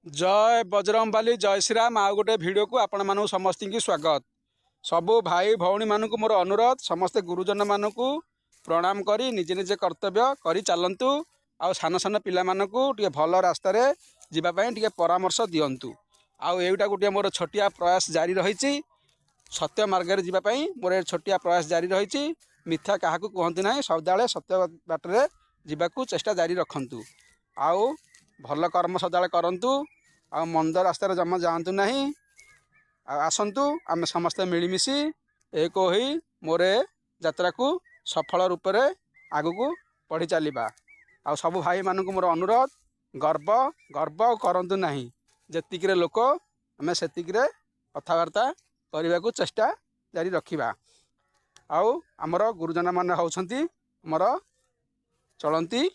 जय बजरंगबली जय श्रीराम आउ गोटे भिडियो को आपण मानक समस्त की स्वागत। सबु भाई भौणी मानक मोर अनुरोध समस्ते गुरुजन मानक प्रणाम करी निजे निजे कर्तव्य करी चलतु। आउ सान सान पिला मानक टिके भल रास्तार जीवाई टिके परामर्श दिंतु। आउ एटा गोटे मोर छोटिया प्रयास जारी रही सत्य मार्ग जीवाई मोर छोटिया प्रयास जारी रही। मिथ्या क्या कहते ना सदाले सत्य बाटर जावाक चेष्टा जारी रखु। आउ भल कर्म सदाले करंतु। आ मंद रास्तार जमा जातु ना। आसतु आम समस्ते मिलमिशि एक हो मोर यात्रा को सफल रूप से आग को बढ़ी चलवा। आ सबु भाई मानक मोर अनुरोध गर्व गर्व करंतु ना। जेतिक लोक आम से कथबार्ता करने को चेष्टा जारी रखा। आउ आमर गुरुजन मान होउछंती आमर चलती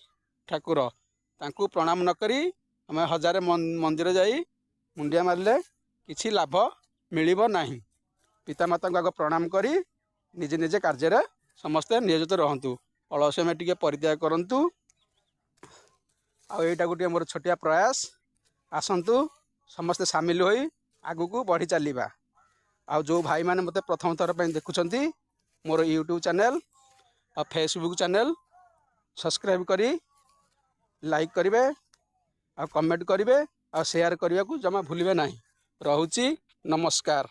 ठाकुर तांकु प्रणाम नकरी आम हजार मंदिर जाई मुंडिया मारे किसी लाभ मिलिबो नाही। पितामाता को आग प्रणाम करी निजे निजे कार्य समस्ते नियोजित रहंतु। अलस्य टिके परित्याग करंतु। आईटा गोटे मोर छोटिया प्रयास आसंतु समस्ते सामिल होई आगु को बढ़ी चलवा। आ जो भाई माने मते प्रथम थर पे देखुछंती मोर यूट्यूब चैनल और फेसबुक चैनल सब्सक्राइब करी लाइक करेंगे आ कमेंट करेंगे आ शेयर करने को जमा भूलिए ना। रहुची नमस्कार।